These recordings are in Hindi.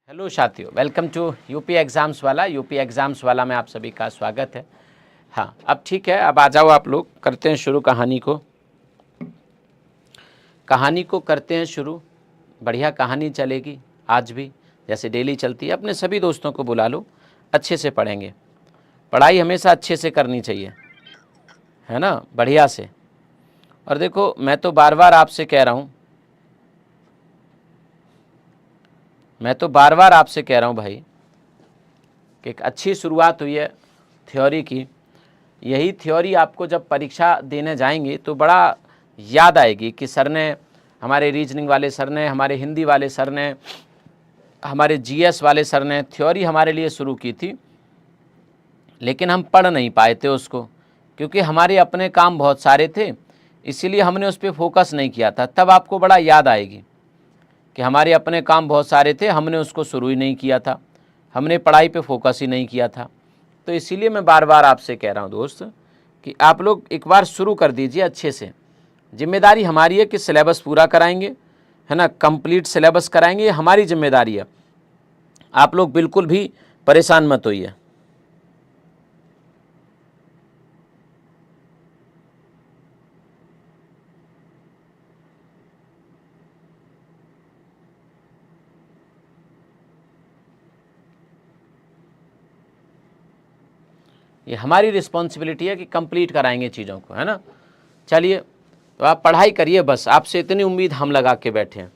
हेलो साथियों, वेलकम टू यूपी एग्ज़ाम्स वाला। यूपी एग्ज़ाम्स वाला में आप सभी का स्वागत है। हाँ, अब ठीक है, अब आ जाओ आप लोग, करते हैं शुरू कहानी को करते हैं शुरू। बढ़िया कहानी चलेगी आज भी, जैसे डेली चलती है। अपने सभी दोस्तों को बुला लो, अच्छे से पढ़ेंगे। पढ़ाई हमेशा अच्छे से करनी चाहिए, है ना, बढ़िया से। और देखो, मैं तो बार बार आपसे कह रहा हूँ, भाई कि एक अच्छी शुरुआत हुई है थ्योरी की। यही थ्योरी आपको जब परीक्षा देने जाएंगे तो बड़ा याद आएगी कि सर ने, हमारे रीजनिंग वाले सर ने, हमारे हिंदी वाले सर ने, हमारे जीएस वाले सर ने थ्योरी हमारे लिए शुरू की थी, लेकिन हम पढ़ नहीं पाए थे उसको, क्योंकि हमारे अपने काम बहुत सारे थे, इसीलिए हमने उस पर फोकस नहीं किया था। तब आपको बड़ा याद आएगी कि हमारे अपने काम बहुत सारे थे, हमने उसको शुरू ही नहीं किया था, हमने पढ़ाई पे फोकस ही नहीं किया था। तो इसीलिए मैं बार बार आपसे कह रहा हूँ दोस्त कि आप लोग एक बार शुरू कर दीजिए अच्छे से। जिम्मेदारी हमारी है कि सिलेबस पूरा कराएंगे, है ना, कंप्लीट सिलेबस कराएंगे, ये हमारी जिम्मेदारी है। आप लोग बिल्कुल भी परेशान मत होइए। ये हमारी रिस्पॉन्सिबिलिटी है कि कंप्लीट कराएंगे चीज़ों को, है ना। चलिए, तो आप पढ़ाई करिए, बस आपसे इतनी उम्मीद हम लगा के बैठे हैं।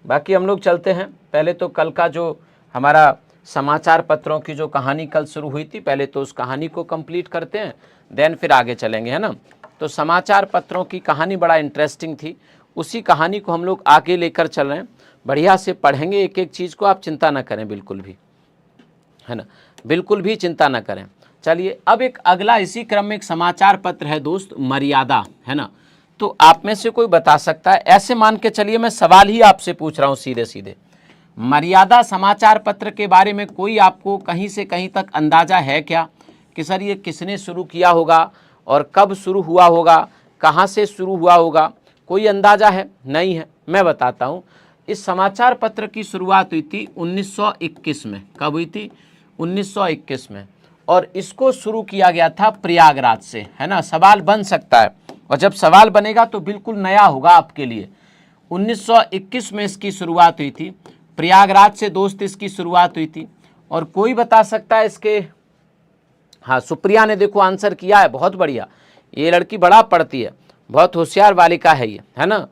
बाकी हम लोग चलते हैं। पहले तो कल का जो हमारा समाचार पत्रों की जो कहानी कल शुरू हुई थी, पहले तो उस कहानी को कंप्लीट करते हैं, देन फिर आगे चलेंगे, है ना। तो समाचार पत्रों की कहानी बड़ा इंटरेस्टिंग थी, उसी कहानी को हम लोग आगे लेकर चल रहे हैं। बढ़िया से पढ़ेंगे एक एक चीज़ को, आप चिंता ना करें बिल्कुल भी, है ना, बिल्कुल भी चिंता ना करें। चलिए, अब एक अगला इसी क्रम में एक समाचार पत्र है दोस्त, मर्यादा, है ना। तो आप में से कोई बता सकता है, ऐसे मान के चलिए मैं सवाल ही आपसे पूछ रहा हूँ सीधे सीधे, मर्यादा समाचार पत्र के बारे में कोई आपको कहीं से कहीं तक अंदाज़ा है क्या कि सर ये किसने शुरू किया होगा और कब शुरू हुआ होगा, कहाँ से शुरू हुआ होगा? कोई अंदाज़ा है? नहीं है। मैं बताता हूँ। इस समाचार पत्र की शुरुआत हुई थी 1921 में। कब हुई थी? 1921 में। और इसको शुरू किया गया था प्रयागराज से, है ना। सवाल बन सकता है, और जब सवाल बनेगा तो बिल्कुल नया होगा आपके लिए। 1921 में इसकी शुरुआत हुई थी, प्रयागराज से दोस्त इसकी शुरुआत हुई थी। और कोई बता सकता है इसके? हाँ, सुप्रिया ने देखो आंसर किया है, बहुत बढ़िया। ये लड़की बड़ा पढ़ती है, बहुत होशियार बालिका है ये, है ना।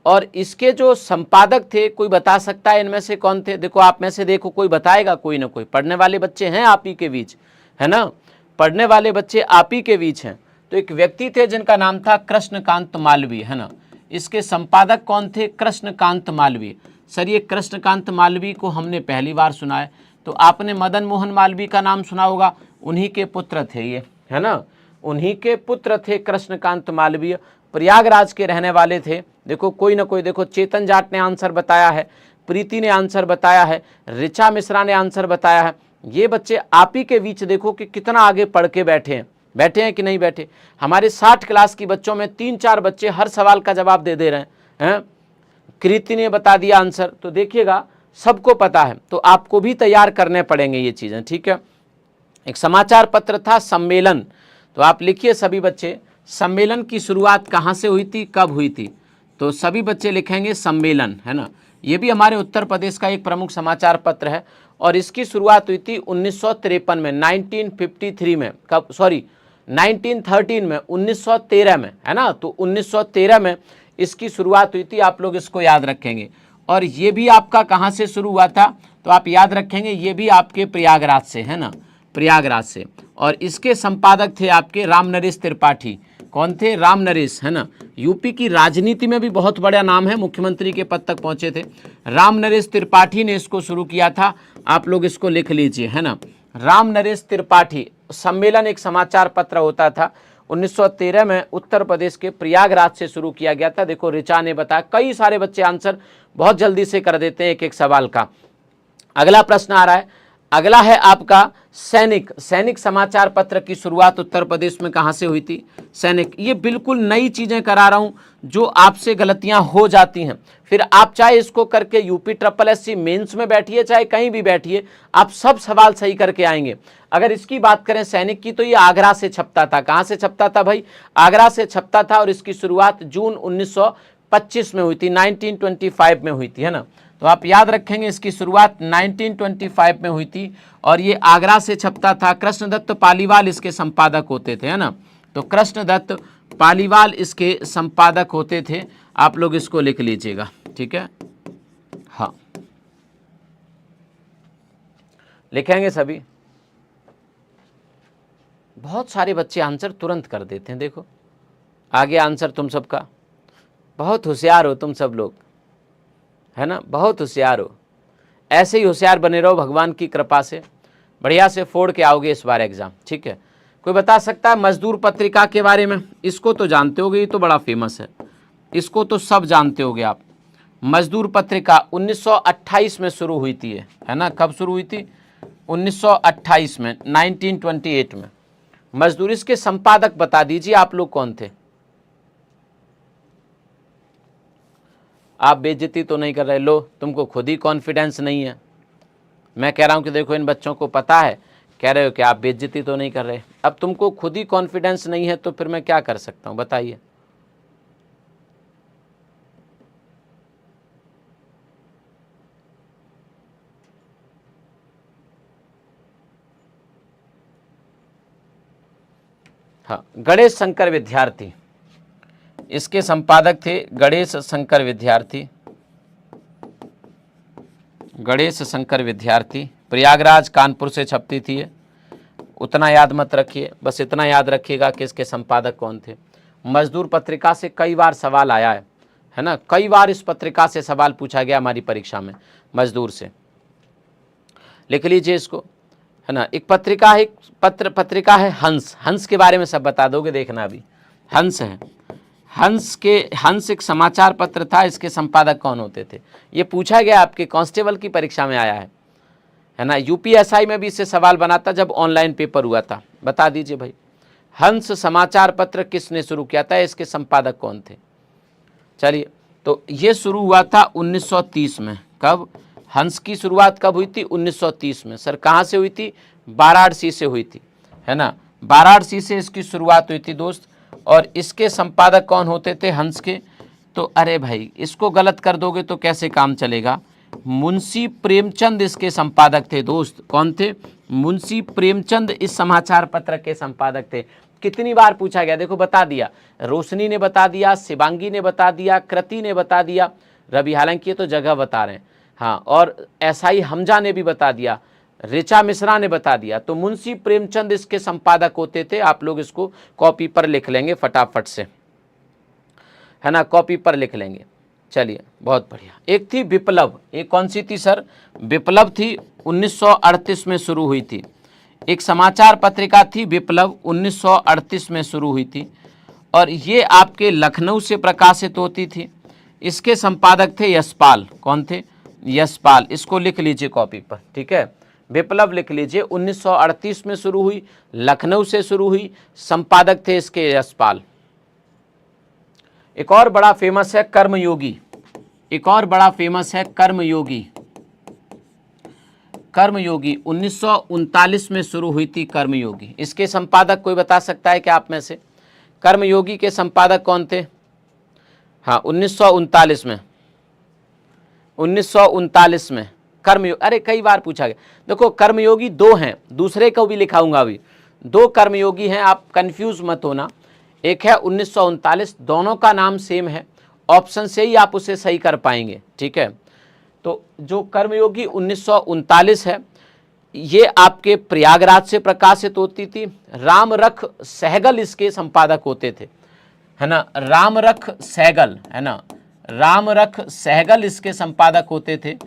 और इसके जो संपादक थे, कोई बता सकता है इनमें से कौन थे? देखो, आप में से देखो कोई बताएगा, कोई ना कोई। पढ़ने वाले बच्चे हैं आप ही के बीच, है ना, पढ़ने वाले बच्चे आप ही के बीच हैं। तो एक व्यक्ति थे जिनका नाम था कृष्णकांत मालवीय, है ना। इसके संपादक कौन थे? कृष्णकांत मालवीय। सर, ये कृष्णकांत मालवीय को हमने पहली बार सुना है। तो आपने मदन मोहन मालवीय का नाम सुना होगा, उन्हीं के पुत्र थे ये, है ना, उन्हीं के पुत्र थे कृष्णकांत मालवीय। प्रयागराज के रहने वाले थे। देखो, कोई ना कोई, देखो चेतन जाट ने आंसर बताया है, प्रीति ने आंसर बताया है, ऋचा मिश्रा ने आंसर बताया है। ये बच्चे आप ही के बीच देखो कि कितना आगे पढ़ के बैठे हैं कि नहीं बैठे। हमारे 60 क्लास की बच्चों में 3-4 बच्चे हर सवाल का जवाब दे रहे हैं। कृति ने बता दिया आंसर, तो देखिएगा सबको पता है। तो आपको भी तैयार करने पड़ेंगे ये चीज़ें, ठीक है। एक समाचार पत्र था सम्मेलन। तो आप लिखिए सभी बच्चे, सम्मेलन की शुरुआत कहाँ से हुई थी, कब हुई थी? तो सभी बच्चे लिखेंगे सम्मेलन, है ना। ये भी हमारे उत्तर प्रदेश का एक प्रमुख समाचार पत्र है, और इसकी शुरुआत हुई थी 1953 में, 1953 में। कब? सॉरी, 1913 में, 1913 में, है ना। तो 1913 में इसकी शुरुआत हुई थी, आप लोग इसको याद रखेंगे। और ये भी आपका कहाँ से शुरू हुआ था? तो आप याद रखेंगे, ये भी आपके प्रयागराज से, है ना, प्रयागराज से। और इसके संपादक थे आपके रामनरेश त्रिपाठी। कौन थे? रामनरेश, है ना। यूपी की राजनीति में भी बहुत बड़ा नाम है, मुख्यमंत्री के पद तक पहुंचे थे। रामनरेश त्रिपाठी ने इसको शुरू किया था, आप लोग इसको लिख लीजिए, है ना। रामनरेश त्रिपाठी। सम्मेलन एक समाचार पत्र होता था, 1913 में उत्तर प्रदेश के प्रयागराज से शुरू किया गया था। देखो, ऋचा ने बताया, कई सारे बच्चे आंसर बहुत जल्दी से कर देते हैं एक एक सवाल का। अगला प्रश्न आ रहा है, अगला है आपका सैनिक। सैनिक समाचार पत्र की शुरुआत उत्तर प्रदेश में कहाँ से हुई थी? सैनिक। ये बिल्कुल नई चीजें करा रहा हूं, जो आपसे गलतियां हो जाती हैं, फिर आप चाहे इसको करके यूपी SSS मेंस में बैठिए, चाहे कहीं भी बैठिए, आप सब सवाल सही करके आएंगे। अगर इसकी बात करें सैनिक की, तो ये आगरा से छपता था। कहाँ से छपता था भाई? आगरा से छपता था, और इसकी शुरुआत जून 1925 में हुई थी, 1925 में हुई थी, है ना। तो आप याद रखेंगे इसकी शुरुआत 1925 में हुई थी, और ये आगरा से छपता था। कृष्णदत्त पालीवाल इसके संपादक होते थे, है ना। तो कृष्णदत्त पालीवाल इसके संपादक होते थे। आप लोग इसको लिख लीजिएगा, ठीक है। हाँ, लिखेंगे सभी। बहुत सारे बच्चे आंसर तुरंत कर देते हैं, देखो आगे आंसर तुम सबका। बहुत होशियार हो तुम सब लोग, है ना, बहुत होशियार हो। ऐसे ही होशियार बने रहो, भगवान की कृपा से बढ़िया से फोड़ के आओगे इस बार एग्जाम, ठीक है। कोई बता सकता है मजदूर पत्रिका के बारे में? इसको तो जानते होगे, ये तो बड़ा फेमस है, इसको तो सब जानते होगे आप। मजदूर पत्रिका 1928 में शुरू हुई थी, है ना। कब शुरू हुई थी? 1928 में, 1928 में मजदूर। इसके संपादक बता दीजिए आप लोग कौन थे? आप बेइज्जती तो नहीं कर रहे? लो, तुमको खुद ही कॉन्फिडेंस नहीं है। मैं कह रहा हूं कि देखो इन बच्चों को पता है, कह रहे हो कि आप बेइज्जती तो नहीं कर रहे। अब तुमको खुद ही कॉन्फिडेंस नहीं है, तो फिर मैं क्या कर सकता हूं, बताइए। हाँ, गणेश शंकर विद्यार्थी इसके संपादक थे। गणेश शंकर विद्यार्थी, गणेश शंकर विद्यार्थी। प्रयागराज कानपुर से छपती थी ये। उतना याद मत रखिए, बस इतना याद रखिएगा कि इसके संपादक कौन थे। मजदूर पत्रिका से कई बार सवाल आया है ना, कई बार इस पत्रिका से सवाल पूछा गया हमारी परीक्षा में, मजदूर से। लिख लीजिए इसको, है ना। एक पत्रिका है, पत्रिका है हंस। हंस के बारे में सब बता दोगे, देखना अभी। हंस है, हंस एक समाचार पत्र था। इसके संपादक कौन होते थे? ये पूछा गया आपके कांस्टेबल की परीक्षा में आया है ना। यूपीएसआई में भी इससे सवाल बना था जब ऑनलाइन पेपर हुआ था। बता दीजिए भाई, हंस समाचार पत्र किसने शुरू किया था? इसके संपादक कौन थे? चलिए, तो ये शुरू हुआ था 1930 में। कब? हंस की शुरुआत कब हुई थी? 1930 में। सर कहाँ से हुई थी? वाराणसी से हुई थी, है ना। वाराणसी से इसकी शुरुआत हुई थी दोस्त। और इसके संपादक कौन होते थे हंस के? तो अरे भाई, इसको गलत कर दोगे तो कैसे काम चलेगा। मुंशी प्रेमचंद इसके संपादक थे दोस्त। कौन थे? मुंशी प्रेमचंद इस समाचार पत्र के संपादक थे। कितनी बार पूछा गया, देखो बता दिया। रोशनी ने बता दिया, शिवांगी ने बता दिया, कृति ने बता दिया, रवि, हालांकि ये तो जगह बता रहे हैं, हाँ, और SI हमजा ने भी बता दिया, ऋचा मिश्रा ने बता दिया। तो मुंशी प्रेमचंद इसके संपादक होते थे। आप लोग इसको कॉपी पर लिख लेंगे फटाफट से, है ना, कॉपी पर लिख लेंगे। चलिए, बहुत बढ़िया। एक थी विप्लव। एक कौन सी थी सर? विप्लव थी, 1938 में शुरू हुई थी। एक समाचार पत्रिका थी विप्लव, 1938 में शुरू हुई थी, और ये आपके लखनऊ से प्रकाशित होती थी। इसके संपादक थे यशपाल। कौन थे? यशपाल। इसको लिख लीजिए कॉपी पर, ठीक है। विप्लव लिख लीजिए, 1938 में शुरू हुई, लखनऊ से शुरू हुई, संपादक थे इसके यशपाल। एक और बड़ा फेमस है कर्मयोगी। एक और बड़ा फेमस है कर्मयोगी। कर्मयोगी 1939 में शुरू हुई थी कर्मयोगी। इसके संपादक कोई बता सकता है क्या आप में से? कर्मयोगी के संपादक कौन थे? हाँ, 1939 में, 1939 में कर्मयोगी। अरे कई बार पूछा गया। देखो कर्मयोगी दो हैं, दूसरे को भी लिखाऊंगा अभी। दो कर्मयोगी हैं, आप कंफ्यूज मत होना। एक है 1939, दोनों का नाम सेम है। ऑप्शन से ही आप उसे सही कर पाएंगे, ठीक है। तो जो कर्मयोगी 1939 है, ये आपके प्रयागराज से प्रकाशित होती थी। रामरख सहगल इसके संपादक होते थे, है ना। रामरख सहगल, है ना, रामरख सहगल इसके संपादक होते थे।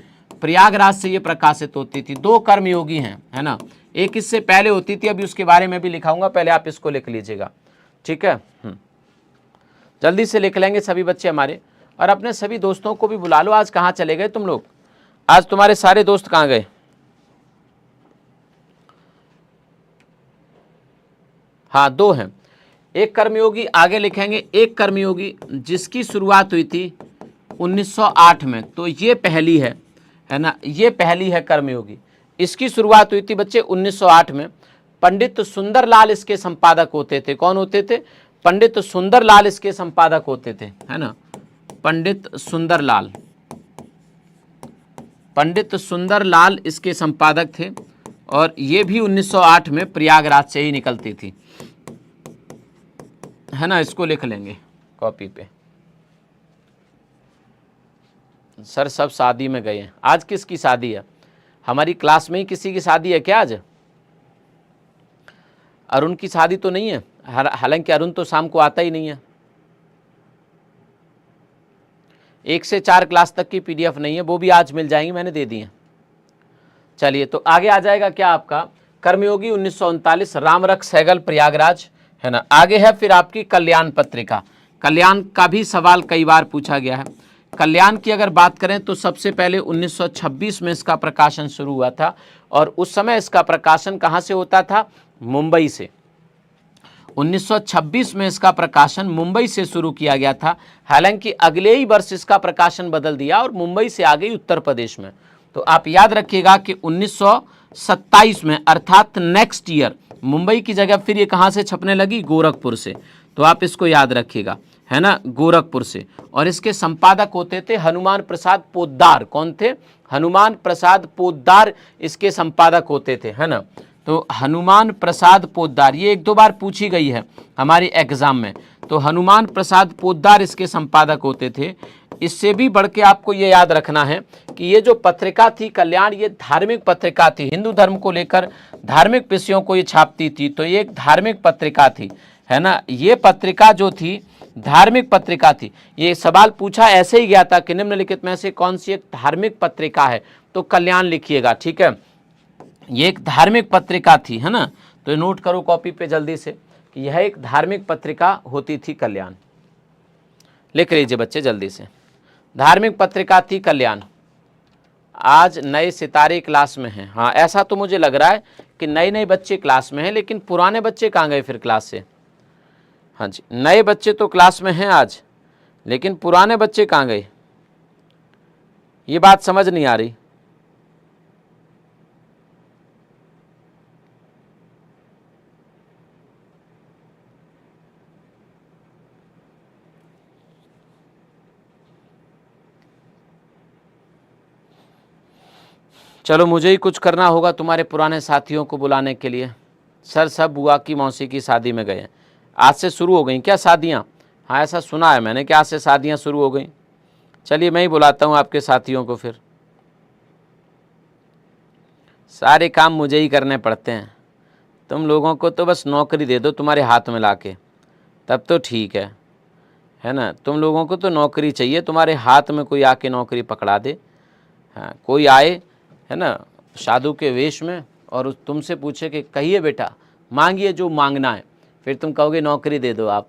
प्रयागराज से ये प्रकाशित होती थी। दो कर्मयोगी हैं, है ना। एक इससे पहले होती थी, अभी उसके बारे में भी लिखाऊंगा, पहले आप इसको लिख लीजिएगा, ठीक है। जल्दी से लिख लेंगे सभी बच्चे हमारे, और अपने सभी दोस्तों को भी बुला लो। आज कहाँ चले गए तुम लोग? आज तुम्हारे सारे दोस्त कहाँ गए? हाँ 2 हैं। एक कर्मयोगी आगे लिखेंगे, एक कर्मयोगी जिसकी शुरुआत हुई थी 1908 में, तो ये पहली है ना, ये पहली है कर्मयोगी। इसकी शुरुआत हुई थी बच्चे 1908 में। पंडित सुंदरलाल इसके संपादक होते थे। कौन होते थे? पंडित सुंदरलाल इसके संपादक होते थे, है ना, पंडित सुंदरलाल। पंडित सुंदरलाल इसके संपादक थे और ये भी 1908 में प्रयागराज से ही निकलती थी, है ना। इसको लिख लेंगे कॉपी पे। सर सब शादी में गए हैं। आज किसकी शादी है? हमारी क्लास में ही किसी की शादी है क्या आज? अरुण की शादी तो नहीं है, हालांकि अरुण तो शाम को आता ही नहीं है। 1 से 4 क्लास तक की PDF नहीं है, वो भी आज मिल जाएंगी, मैंने दे दी है। चलिए तो आगे आ जाएगा क्या आपका कर्मयोगी 1939 रामरख सहगल प्रयागराज, है ना। आगे है फिर आपकी कल्याण पत्रिका। कल्याण का भी सवाल कई बार पूछा गया है। कल्याण की अगर बात करें तो सबसे पहले 1926 में इसका प्रकाशन शुरू हुआ था और उस समय इसका प्रकाशन कहाँ से होता था? मुंबई से। 1926 में इसका प्रकाशन मुंबई से शुरू किया गया था, हालांकि अगले ही वर्ष इसका प्रकाशन बदल दिया और मुंबई से आ गई उत्तर प्रदेश में। तो आप याद रखिएगा कि 1927 में अर्थात नेक्स्ट ईयर मुंबई की जगह फिर ये कहाँ से छपने लगी? गोरखपुर से। तो आप इसको याद रखिएगा, है ना, गोरखपुर से। और इसके संपादक होते थे हनुमान प्रसाद पोद्दार। कौन थे? हनुमान प्रसाद पोद्दार इसके संपादक होते थे, है ना। तो हनुमान प्रसाद पोद्दार, ये 1-2 बार पूछी गई है हमारी एग्जाम में। तो हनुमान प्रसाद पोद्दार इसके संपादक होते थे। इससे भी बढ़ के आपको ये याद रखना है कि ये जो पत्रिका थी कल्याण, ये धार्मिक पत्रिका थी। हिंदू धर्म को लेकर धार्मिक विषयों को ये छापती थी, तो ये एक धार्मिक पत्रिका थी, है ना। ये पत्रिका जो थी धार्मिक पत्रिका थी। ये सवाल पूछा ऐसे ही गया था कि निम्नलिखित में से कौन सी एक धार्मिक पत्रिका है? तो कल्याण लिखिएगा, ठीक है। ये एक धार्मिक पत्रिका थी, है ना। तो नोट करो कॉपी पे जल्दी से कि यह एक धार्मिक पत्रिका होती थी कल्याण। लिख लीजिए बच्चे जल्दी से, धार्मिक पत्रिका थी कल्याण। आज नए सितारे क्लास में हैं। हाँ ऐसा तो मुझे लग रहा है कि नए नए बच्चे क्लास में हैं, लेकिन पुराने बच्चे कहाँ गए फिर क्लास से? हाँ जी, नए बच्चे तो क्लास में हैं आज, लेकिन पुराने बच्चे कहाँ गए? ये बात समझ नहीं आ रही। चलो मुझे ही कुछ करना होगा तुम्हारे पुराने साथियों को बुलाने के लिए। सर सब बुआ की मौसी की शादी में गए हैं। आज से शुरू हो गई क्या शादियाँ? हाँ ऐसा सुना है मैंने कि आज से शादियाँ शुरू हो गई। चलिए मैं ही बुलाता हूँ आपके साथियों को। फिर सारे काम मुझे ही करने पड़ते हैं। तुम लोगों को तो बस नौकरी दे दो तुम्हारे हाथ में लाके, तब तो ठीक है ना। तुम लोगों को तो नौकरी चाहिए, तुम्हारे हाथ में कोई आके नौकरी पकड़ा दे। हाँ कोई आए, है ना, साधु के वेश में और तुमसे पूछे कि कहिए बेटा मांगिए जो मांगना है, फिर तुम कहोगे नौकरी दे दो आप,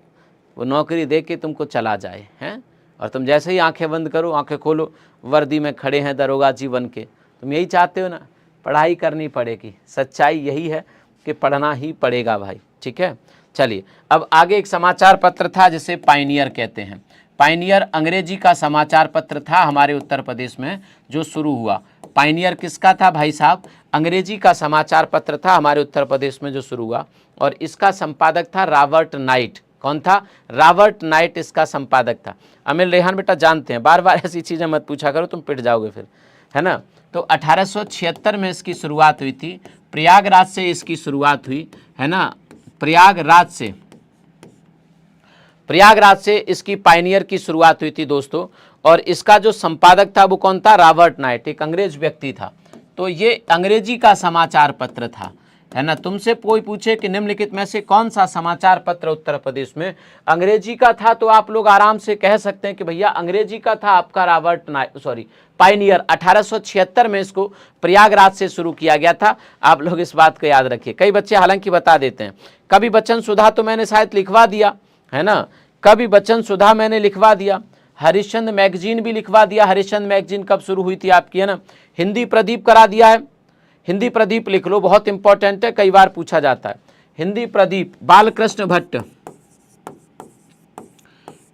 वो नौकरी दे के तुमको चला जाए, हैं। और तुम जैसे ही आंखें बंद करो, आंखें खोलो, वर्दी में खड़े हैं दरोगा जी बन के। तुम यही चाहते हो ना? पढ़ाई करनी पड़ेगी। सच्चाई यही है कि पढ़ना ही पड़ेगा भाई, ठीक है। चलिए अब आगे एक समाचार पत्र था जिसे पायनियर कहते हैं। पायनियर अंग्रेजी का समाचार पत्र था हमारे उत्तर प्रदेश में जो शुरू हुआ। पायनियर किसका था भाई साहब? अंग्रेजी का समाचार पत्र था हमारे उत्तर प्रदेश में जो शुरू हुआ और इसका संपादक था रॉबर्ट नाइट। कौन था? रॉबर्ट नाइट इसका संपादक था। अमिल रेहान बेटा जानते हैं, बार बार ऐसी चीज़ें मत पूछा करो, तुम पिट जाओगे फिर, है ना। तो 1876 में इसकी शुरुआत हुई थी, प्रयागराज से इसकी शुरुआत हुई, है ना। प्रयागराज से इसकी पायनियर की शुरुआत हुई थी दोस्तों। और इसका जो संपादक था वो कौन था? रॉबर्ट नाइट, एक अंग्रेज व्यक्ति था। तो ये अंग्रेजी का समाचार पत्र था, है ना। तुमसे कोई पूछे कि निम्नलिखित में से कौन सा समाचार पत्र उत्तर प्रदेश में अंग्रेजी का था, तो आप लोग आराम से कह सकते हैं कि भैया अंग्रेजी का था आपका पायनियर। 1876 में इसको प्रयागराज से शुरू किया गया था। आप लोग इस बात को याद रखिए। कई बच्चे हालांकि बता देते हैं, कवि वचन सुधा तो मैंने शायद लिखवा दिया, है ना। कवि वचन सुधा मैंने लिखवा दिया, हरिश्चंद्र मैगजीन भी लिखवा दिया। हरिश्चंद्र मैगजीन कब शुरू हुई थी आपकी, है ना। हिंदी प्रदीप करा दिया है, हिंदी प्रदीप लिख लो, बहुत इंपॉर्टेंट है, कई बार पूछा जाता है। हिंदी प्रदीप बालकृष्ण भट्ट,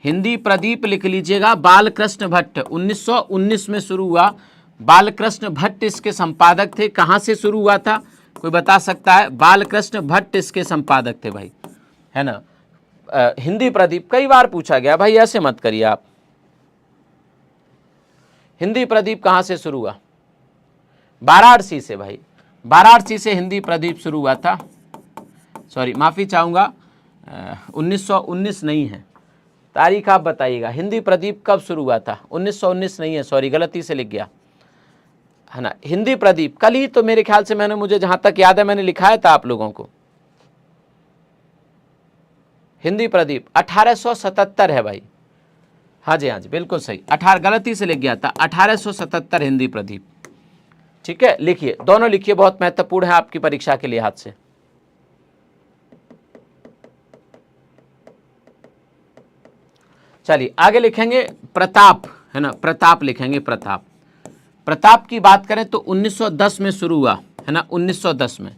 हिंदी प्रदीप लिख लीजिएगा, बालकृष्ण भट्ट 1919 में शुरू हुआ। बालकृष्ण भट्ट इसके संपादक थे। कहाँ से शुरू हुआ था, कोई बता सकता है? बालकृष्ण भट्ट इसके संपादक थे भाई, है ना। हिंदी प्रदीप कई बार पूछा गया भाई, ऐसे मत करिए आप। हिंदी प्रदीप कहाँ से शुरू हुआ? वाराणसी से भाई, वाराणसी से हिंदी प्रदीप शुरू हुआ था। सॉरी, माफ़ी चाहूँगा, 1919 नहीं है, तारीख आप बताइएगा। हिंदी प्रदीप कब शुरू हुआ था? 1919 नहीं है, सॉरी गलती से लिख गया, है ना। हिंदी प्रदीप कल ही तो मेरे ख्याल से मैंने, मुझे जहाँ तक याद है मैंने लिखाया था आप लोगों को। हिंदी प्रदीप 1877 है भाई। हाँ जी, हाँ जी, बिल्कुल सही, 18 गलती से लिख गया था, 1877 हिंदी प्रदीप। ठीक है, लिखिए, दोनों लिखिए, बहुत महत्वपूर्ण है आपकी परीक्षा के लिहाज से। चलिए आगे लिखेंगे प्रताप, है ना, प्रताप लिखेंगे, प्रताप। प्रताप की बात करें तो 1910 में शुरू हुआ, है ना, 1910 में।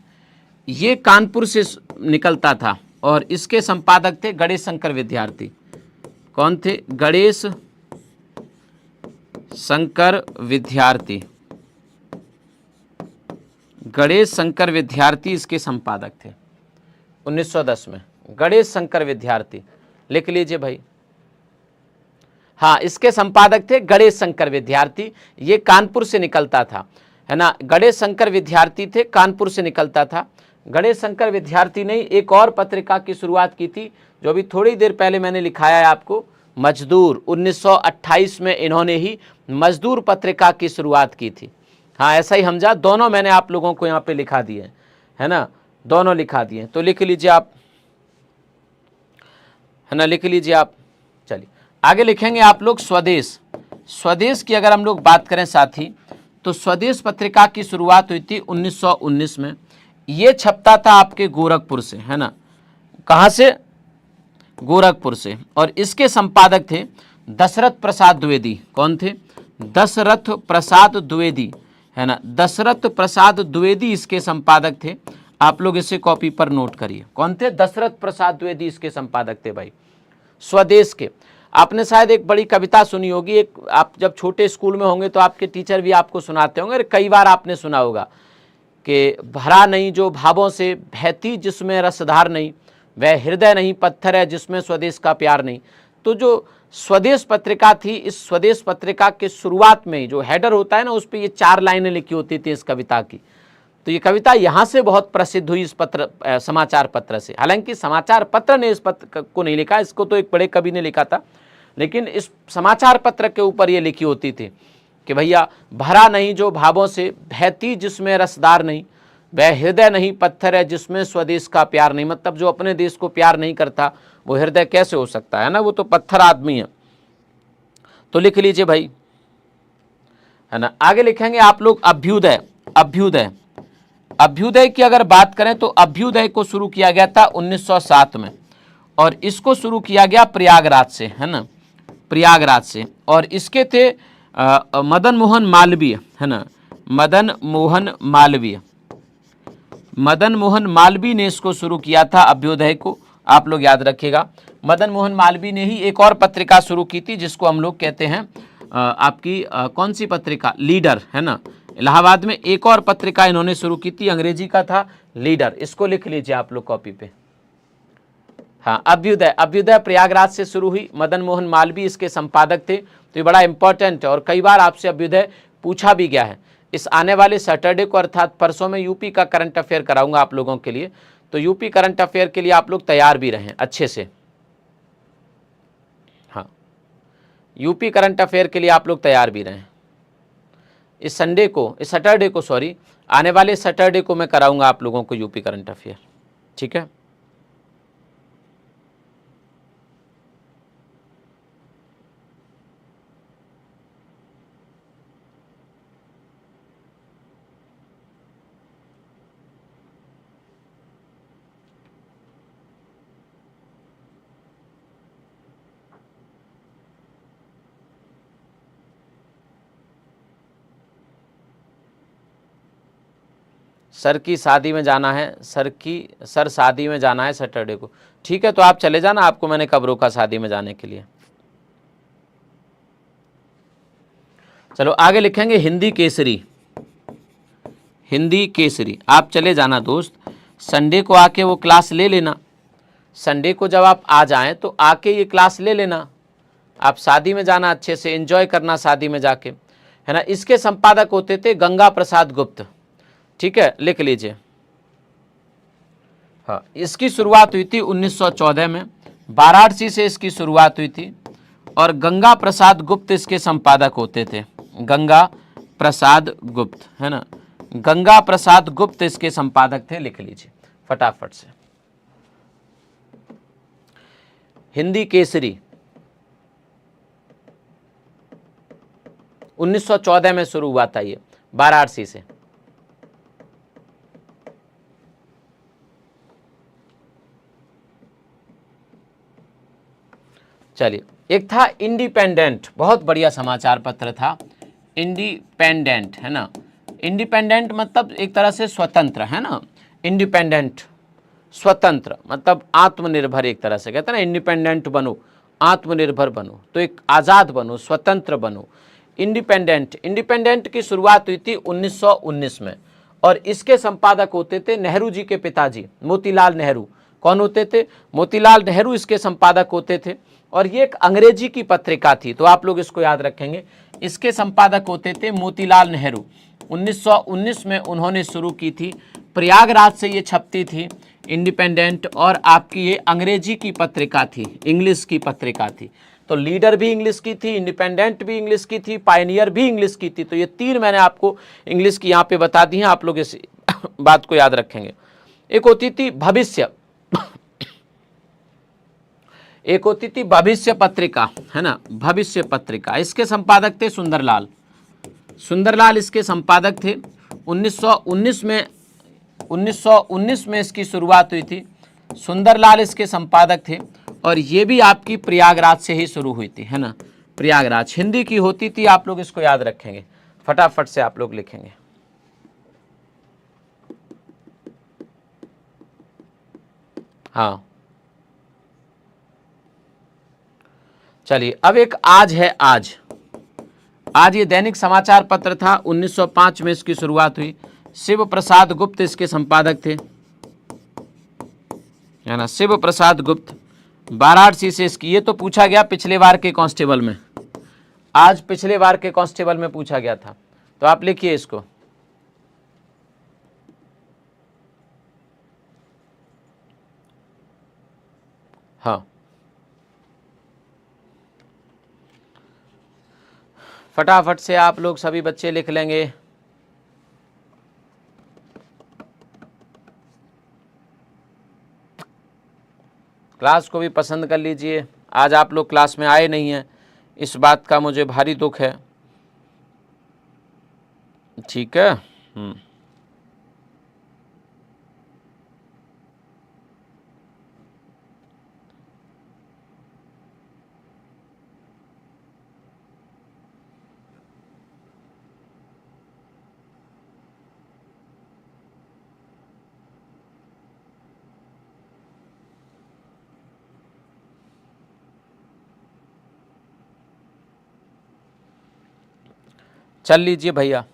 ये कानपुर से निकलता था और इसके संपादक थे गणेश शंकर विद्यार्थी। कौन थे? गणेश शंकर विद्यार्थी, गणेश शंकर विद्यार्थी इसके संपादक थे 1910 में। गणेश शंकर विद्यार्थी लिख लीजिए भाई। हाँ, इसके संपादक थे गणेश शंकर विद्यार्थी। ये कानपुर से निकलता था, है ना। गणेश शंकर विद्यार्थी थे, कानपुर से निकलता था। गणेश शंकर विद्यार्थी ने एक और पत्रिका की शुरुआत की थी, जो अभी थोड़ी देर पहले मैंने लिखाया है आपको, मजदूर। 1928 में इन्होंने ही मजदूर पत्रिका की शुरुआत की थी। हाँ, ऐसा ही हमजा, दोनों मैंने आप लोगों को यहाँ पे लिखा दिए, है ना, दोनों लिखा दिए, तो लिख लीजिए आप, है ना, लिख लीजिए आप। चलिए आगे लिखेंगे आप लोग स्वदेश। स्वदेश की अगर हम लोग बात करें साथी, तो स्वदेश पत्रिका की शुरुआत हुई थी 1919 में। ये छपता था आपके गोरखपुर से, है ना। कहाँ से? गोरखपुर से। और इसके संपादक थे दशरथ प्रसाद द्विवेदी। कौन थे? दशरथ प्रसाद द्विवेदी, है ना। दशरथ प्रसाद द्विवेदी इसके संपादक थे। आप लोग इसे कॉपी पर नोट करिए। कौन थे? दशरथ प्रसाद द्विवेदी इसके संपादक थे भाई, स्वदेश के। आपने शायद एक बड़ी कविता सुनी होगी, एक, आप जब छोटे स्कूल में होंगे तो आपके टीचर भी आपको सुनाते होंगे, कई बार आपने सुना होगा कि भरा नहीं जो भावों से, बहती जिसमें रसधार नहीं, वह हृदय नहीं पत्थर है जिसमें स्वदेश का प्यार नहीं। तो जो स्वदेश पत्रिका थी, इस स्वदेश पत्रिका के शुरुआत में जो हेडर होता है ना, उस पर ये 4 लाइनें लिखी होती थी इस कविता की। तो ये कविता यहाँ से बहुत प्रसिद्ध हुई, इस पत्र, समाचार पत्र से। हालांकि समाचार पत्र ने इस पत्र को नहीं लिखा, इसको तो एक बड़े कवि ने लिखा था, लेकिन इस समाचार पत्र के ऊपर ये लिखी होती थी कि भैया, भरा नहीं जो भावों से, बहती जिसमें रसदार नहीं, वह हृदय नहीं पत्थर है जिसमें स्वदेश का प्यार नहीं। मतलब जो अपने देश को प्यार नहीं करता, वो हृदय कैसे हो सकता है ना, वो तो पत्थर आदमी है। तो लिख लीजिए भाई, है ना। आगे लिखेंगे आप लोग अभ्युदय। अभ्युदय, अभ्युदय की अगर बात करें तो अभ्युदय को शुरू किया गया था 1907 में, और इसको शुरू किया गया प्रयागराज से, है ना, प्रयागराज से। और इसके थे मदन मोहन मालवीय, है ना, मदन मोहन मालवीय। मदन मोहन मालवीय ने इसको शुरू किया था अभ्युदय को, आप लोग याद रखिएगा। मदन मोहन मालवीय ने ही एक और पत्रिका शुरू की थी जिसको हम लोग कहते हैं आपकी कौन सी पत्रिका? लीडर, है ना। इलाहाबाद में एक और पत्रिका इन्होंने शुरू की थी, अंग्रेजी का था लीडर। इसको लिख लीजिए आप लोग कॉपी पे। हाँ, अभ्युदय, अभ्युदय प्रयागराज से शुरू हुई, मदन मोहन मालवीय इसके संपादक थे। तो ये बड़ा इंपॉर्टेंट है और कई बार आपसे अभ्युदय पूछा भी गया है। इस आने वाले सैटरडे को अर्थात परसों में यूपी का करंट अफेयर कराऊंगा आप लोगों के लिए, तो यूपी करंट अफेयर के लिए आप लोग तैयार भी रहें अच्छे से। हाँ, यूपी करंट अफेयर के लिए आप लोग तैयार भी रहें। इस संडे को, इस सैटरडे को, सॉरी, आने वाले सैटरडे को मैं कराऊंगा आप लोगों को यूपी करंट अफेयर, ठीक है। सर की शादी में जाना है, सर शादी में जाना है सैटरडे को। ठीक है, तो आप चले जाना, आपको मैंने कब रोका शादी में जाने के लिए। चलो आगे लिखेंगे हिंदी केसरी। हिंदी केसरी आप चले जाना दोस्त, संडे को आके वो क्लास ले लेना। संडे को जब आप आ जाएं तो आके ये क्लास ले लेना। आप शादी में जाना, अच्छे से एंजॉय करना शादी में जाके, है ना। इसके संपादक होते थे गंगा प्रसाद गुप्त। ठीक है, लिख लीजिए। हाँ, इसकी शुरुआत हुई थी 1914 में, वाराणसी से इसकी शुरुआत हुई थी और गंगा प्रसाद गुप्त इसके संपादक होते थे। गंगा प्रसाद गुप्त, है ना, गंगा प्रसाद गुप्त इसके संपादक थे। लिख लीजिए फटाफट से। हिंदी केसरी 1914 में शुरू हुआ था, ये वाराणसी से। चलिए, एक था इंडिपेंडेंट, बहुत बढ़िया समाचार पत्र था इंडिपेंडेंट, है ना। इंडिपेंडेंट मतलब एक तरह से स्वतंत्र, है ना। इंडिपेंडेंट स्वतंत्र मतलब आत्मनिर्भर, एक तरह से कहते हैं ना, इंडिपेंडेंट बनो, आत्मनिर्भर बनो, तो एक आज़ाद बनो, स्वतंत्र बनो। इंडिपेंडेंट, इंडिपेंडेंट की शुरुआत हुई थी 1919 में और इसके संपादक होते थे नेहरू जी के पिताजी मोतीलाल नेहरू। कौन होते थे? मोतीलाल नेहरू इसके संपादक होते थे और ये एक अंग्रेजी की पत्रिका थी, तो आप लोग इसको याद रखेंगे। इसके संपादक होते थे मोतीलाल नेहरू। 1919 में उन्होंने शुरू की थी, प्रयागराज से ये छपती थी इंडिपेंडेंट, और आपकी ये अंग्रेजी की पत्रिका थी, इंग्लिश की पत्रिका थी। तो लीडर भी इंग्लिश की थी, इंडिपेंडेंट भी इंग्लिश की थी, पायनियर भी इंग्लिश की थी। तो ये तीन मैंने आपको इंग्लिश की यहाँ पे बता दी हैं, आप लोग इस बात को याद रखेंगे। एक होती थी भविष्य, एक होती थी भविष्य पत्रिका, है ना, भविष्य पत्रिका। इसके संपादक थे सुंदरलाल, सुंदरलाल इसके संपादक थे। 1919 में इसकी शुरुआत हुई थी, सुंदरलाल इसके संपादक थे और ये भी आपकी प्रयागराज से ही शुरू हुई थी, है ना, प्रयागराज। हिंदी की होती थी, आप लोग इसको याद रखेंगे, फटाफट से आप लोग लिखेंगे। हाँ, चलिए अब एक आज है। आज ये दैनिक समाचार पत्र था, 1905 में इसकी शुरुआत हुई। शिव प्रसाद गुप्त इसके संपादक थे, है ना, शिव प्रसाद गुप्त, वाराणसी से इसकी। ये तो पूछा गया पिछले बार के कांस्टेबल में, आज पिछले बार के कांस्टेबल में पूछा गया था, तो आप लिखिए इसको। हाँ, फटाफट से आप लोग सभी बच्चे लिख लेंगे। क्लास को भी पसंद कर लीजिए। आज आप लोग क्लास में आए नहीं हैं, इस बात का मुझे भारी दुख है। ठीक है, चल लीजिए भैया,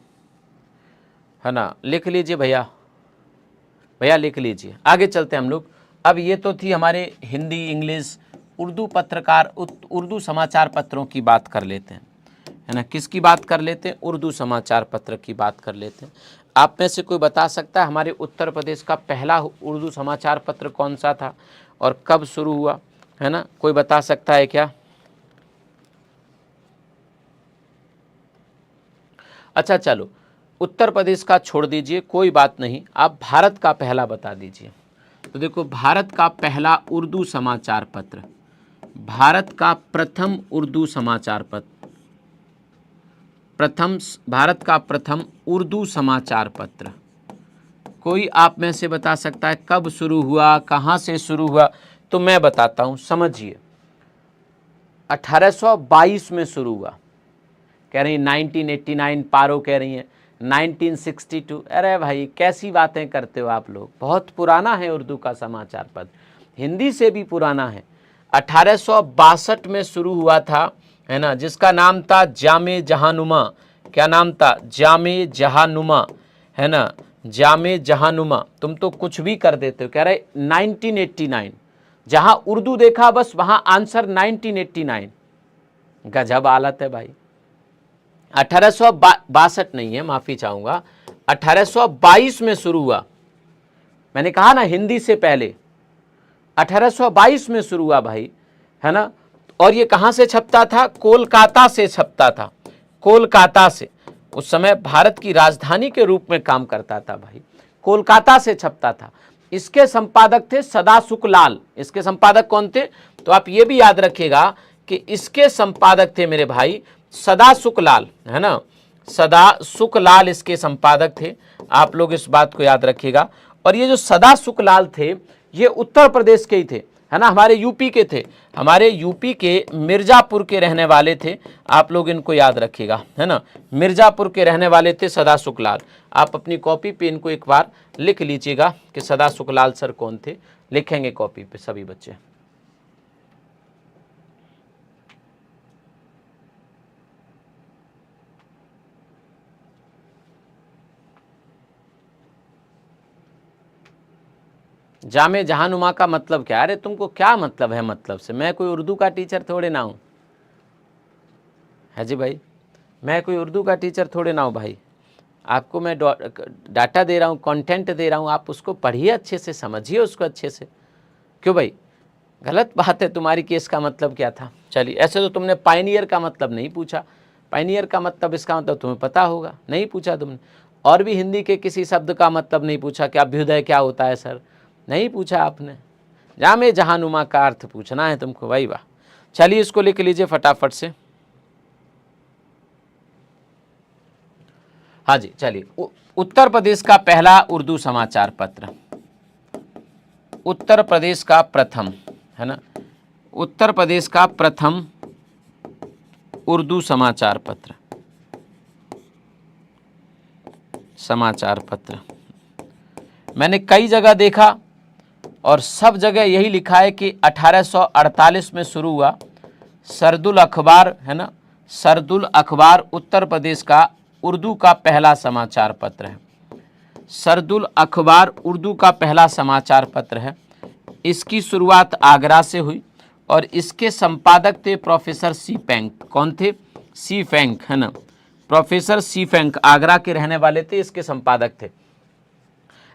है ना, लिख लीजिए भैया, भैया लिख लीजिए। आगे चलते हैं हम लोग। अब ये तो थी हमारे हिंदी, इंग्लिश, उर्दू पत्रकार, उर्दू समाचार पत्रों की बात कर लेते हैं, है ना। किसकी बात कर लेते हैं? उर्दू समाचार पत्र की बात कर लेते हैं। आप में से कोई बता सकता है हमारे उत्तर प्रदेश का पहला उर्दू समाचार पत्र कौन सा था और कब शुरू हुआ, है ना? कोई बता सकता है क्या? अच्छा चलो, उत्तर प्रदेश का छोड़ दीजिए, कोई बात नहीं, आप भारत का पहला बता दीजिए। तो देखो, भारत का पहला उर्दू समाचार पत्र, भारत का प्रथम उर्दू समाचार पत्र, भारत का प्रथम उर्दू समाचार पत्र, कोई आप में से बता सकता है कब शुरू हुआ, कहाँ से शुरू हुआ? तो मैं बताता हूँ, समझिए। 1822 में शुरू हुआ, कह रही 1989, पारो कह रही हैं 1962। अरे भाई कैसी बातें करते हो आप लोग, बहुत पुराना है उर्दू का समाचार पत्र, हिंदी से भी पुराना है। 1862 में शुरू हुआ था, है ना, जिसका नाम था जामे जहानुमा। क्या नाम था? जामे जहानुमा, है ना, जामे जहानुमा। तुम तो कुछ भी कर देते हो। कह रहे 1989, जहां उर्दू देखा बस वहां आंसर 1989। गजब हालत है भाई। 1862 नहीं है, माफी चाहूंगा, 1822 में शुरू हुआ। मैंने कहा ना हिंदी से पहले, 1822 में शुरू हुआ भाई, है ना। और ये कहां से छपता था? कोलकाता से छपता था, कोलकाता से। उस समय भारत की राजधानी के रूप में काम करता था भाई, कोलकाता से छपता था। इसके संपादक थे सदासुख लाल। इसके संपादक कौन थे? तो आप ये भी याद रखिएगा कि इसके संपादक थे मेरे भाई सदासुख लाल, है ना, सदासुख लाल इसके संपादक थे। आप लोग इस बात को याद रखिएगा। और ये जो सदासुख लाल थे ये उत्तर प्रदेश के ही थे, है ना, हमारे यूपी के थे, हमारे यूपी के मिर्जापुर के रहने वाले थे। आप लोग इनको याद रखिएगा, है ना, मिर्जापुर के रहने वाले थे सदासुख लाल। आप अपनी कॉपी पे इनको एक बार लिख लीजिएगा कि सदासुख लाल सर कौन थे, लिखेंगे कॉपी पे सभी बच्चे। जामे जहानुमा का मतलब क्या? अरे तुमको क्या मतलब है मतलब से? मैं कोई उर्दू का टीचर थोड़े ना हूं, है जी भाई, मैं कोई उर्दू का टीचर थोड़े ना हूं भाई। आपको मैं डाटा दे रहा हूं, कंटेंट दे रहा हूं, आप उसको पढ़िए अच्छे से, समझिए उसको अच्छे से। क्यों भाई? गलत बात है तुम्हारी कि इसका मतलब क्या था। चलिए, ऐसे तो तुमने पायनियर का मतलब नहीं पूछा, पायनियर का मतलब इसका मतलब तुम्हें पता होगा, नहीं पूछा तुमने। और भी हिंदी के किसी शब्द का मतलब नहीं पूछा कि अभ्युदय क्या होता है सर, नहीं पूछा आपने। जामे जहानुमा का अर्थ पूछना है तुमको, भाई वाह। चलिए इसको लिख लीजिए फटाफट से। हाँ जी, चलिए। उत्तर प्रदेश का पहला उर्दू समाचार पत्र, उत्तर प्रदेश का प्रथम, है ना, उत्तर प्रदेश का प्रथम उर्दू समाचार पत्र, समाचार पत्र। मैंने कई जगह देखा और सब जगह यही लिखा है कि 1848 में शुरू हुआ। सरदुल अखबार, है ना, सरदुल अखबार उत्तर प्रदेश का उर्दू का पहला समाचार पत्र है। सरदुल अखबार उर्दू का पहला समाचार पत्र है। इसकी शुरुआत आगरा से हुई और इसके संपादक थे प्रोफेसर सी फैंक। कौन थे? सी फैंक, है ना, प्रोफेसर सी फैंक आगरा के रहने वाले थे, इसके संपादक थे।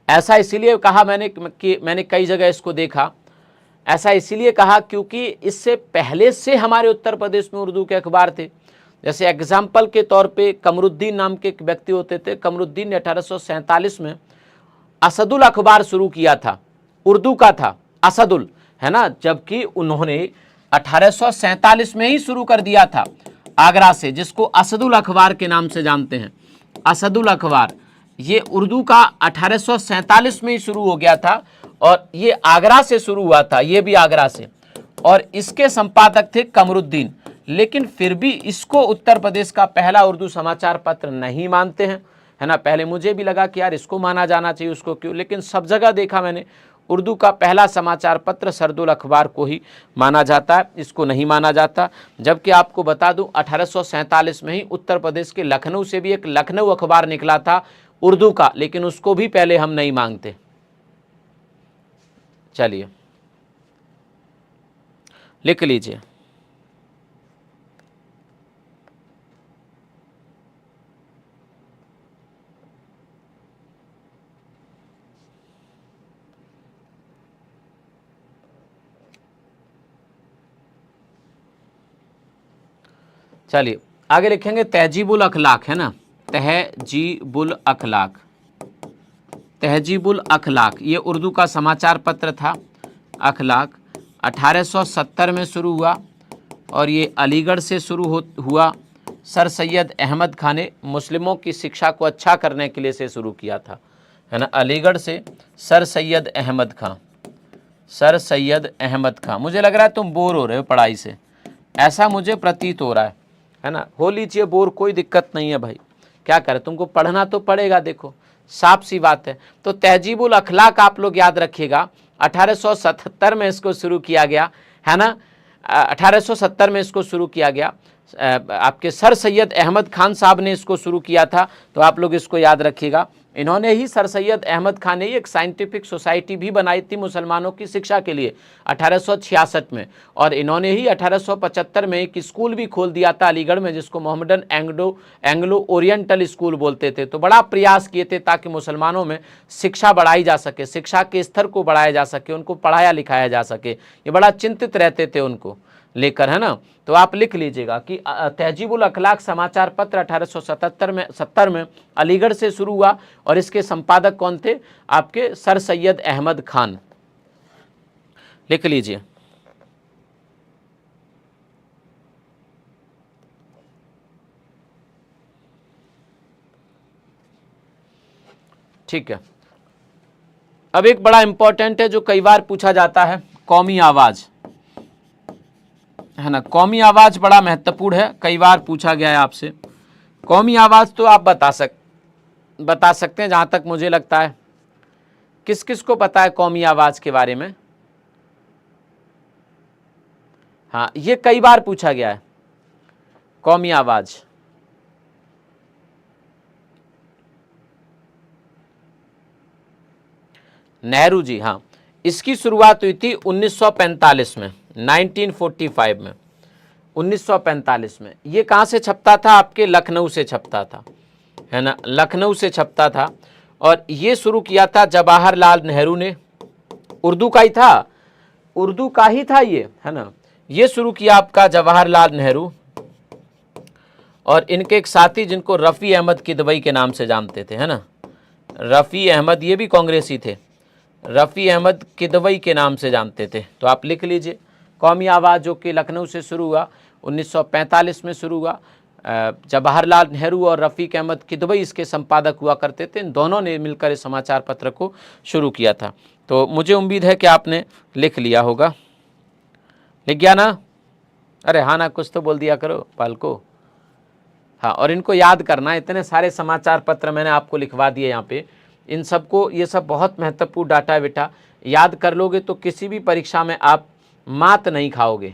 ऐसा इसीलिए कहा मैंने कि मैंने कई जगह इसको देखा, ऐसा इसीलिए कहा क्योंकि इससे पहले से हमारे उत्तर प्रदेश में उर्दू के अखबार थे। जैसे एग्जाम्पल के तौर पे कमरुद्दीन नाम के एक व्यक्ति होते थे, कमरुद्दीन ने 1847 में असदुल अखबार शुरू किया था, उर्दू का था असदुल, है ना, जबकि उन्होंने 1847 में ही शुरू कर दिया था आगरा से, जिसको असदुल अखबार के नाम से जानते हैं। असदुल अखबार ये उर्दू का 1847 में ही शुरू हो गया था और ये आगरा से शुरू हुआ था, ये भी आगरा से, और इसके संपादक थे कमरुद्दीन। लेकिन फिर भी इसको उत्तर प्रदेश का पहला उर्दू समाचार पत्र नहीं मानते हैं, है ना। पहले मुझे भी लगा कि यार इसको माना जाना चाहिए, उसको क्यों, लेकिन सब जगह देखा मैंने उर्दू का पहला समाचार पत्र सरदुल अखबार को ही माना जाता है, इसको नहीं माना जाता। जबकि आपको बता दूं 1847 में ही उत्तर प्रदेश के लखनऊ से भी एक लखनऊ अखबार निकला था उर्दू का, लेकिन उसको भी पहले हम नहीं मांगते। चलिए लिख लीजिए। चलिए आगे लिखेंगे तहजीबुल अखलाक, है ना, तहजीबुल अखलाक, तहजीबुल अखलाक ये उर्दू का समाचार पत्र था। अखलाक 1870 में शुरू हुआ और ये अलीगढ़ से शुरू हुआ। सर सैयद अहमद खान ने मुस्लिमों की शिक्षा को अच्छा करने के लिए से शुरू किया था, है ना, अलीगढ़ से सर सैयद अहमद खान, सर सैयद अहमद खान। मुझे लग रहा है तुम बोर हो रहे हो पढ़ाई से, ऐसा मुझे प्रतीत हो रहा है ना। हो लीजिए बोर, कोई दिक्कत नहीं है भाई, क्या करें, तुमको पढ़ना तो पड़ेगा, देखो साफ सी बात है। तो तहजीबुल अखलाक आप लोग याद रखिएगा, 1877 में इसको शुरू किया गया है ना, 1870 में इसको शुरू किया गया। आपके सर सैयद अहमद खान साहब ने इसको शुरू किया था, तो आप लोग इसको याद रखिएगा। इन्होंने ही, सर सैयद अहमद खान ने ही एक साइंटिफिक सोसाइटी भी बनाई थी मुसलमानों की शिक्षा के लिए 1866 में, और इन्होंने ही 1875 में एक स्कूल भी खोल दिया था अलीगढ़ में, जिसको मोहम्मदन एंग्लो ओरिएंटल स्कूल बोलते थे। तो बड़ा प्रयास किए थे ताकि मुसलमानों में शिक्षा बढ़ाई जा सके, शिक्षा के स्तर को बढ़ाया जा सके, उनको पढ़ाया लिखाया जा सके, ये बड़ा चिंतित रहते थे उनको लेकर, है ना। तो आप लिख लीजिएगा कि तहजीबुल अखलाक समाचार पत्र 1870 में अलीगढ़ से शुरू हुआ, और इसके संपादक कौन थे, आपके सर सैयद अहमद खान, लिख लीजिए। ठीक है, अब एक बड़ा इंपॉर्टेंट है जो कई बार पूछा जाता है, कौमी आवाज, है ना। कौमी आवाज बड़ा महत्वपूर्ण है, कई बार पूछा गया है आपसे। कौमी आवाज तो आप बता सकते हैं जहां तक मुझे लगता है। किस किस को पता है कौमी आवाज के बारे में? हाँ, ये कई बार पूछा गया है, कौमी आवाज। नेहरू जी, हाँ, इसकी शुरुआत हुई थी 1945 में, 1945 में, 1945 में। ये कहाँ से छपता था? आपके लखनऊ से छपता था, है ना, लखनऊ से छपता था। और ये शुरू किया था जवाहरलाल नेहरू ने, उर्दू का ही था, उर्दू का ही था ये, है ना। ये शुरू किया आपका जवाहरलाल नेहरू, और इनके एक साथी जिनको रफ़ी अहमद किदवई के नाम से जानते थे, है ना, रफ़ी अहमद, ये भी कांग्रेसी थे, रफ़ी अहमद किदवई के नाम से जानते थे। तो आप लिख लीजिए, कौमी आवाज़ जो कि लखनऊ से शुरू हुआ, 1945 में शुरू हुआ। जवाहरलाल नेहरू और रफ़ीक अहमद किदवई इसके संपादक हुआ करते थे। इन दोनों ने मिलकर इस समाचार पत्र को शुरू किया था। तो मुझे उम्मीद है कि आपने लिख लिया होगा। लिख गया ना? अरे हाँ ना, कुछ तो बोल दिया करो पालको। हाँ, और इनको याद करना, इतने सारे समाचार पत्र मैंने आपको लिखवा दिए यहाँ पे, इन सबको, ये सब बहुत महत्वपूर्ण डाटा है बेटा। याद कर लोगे तो किसी भी परीक्षा में आप मात नहीं खाओगे।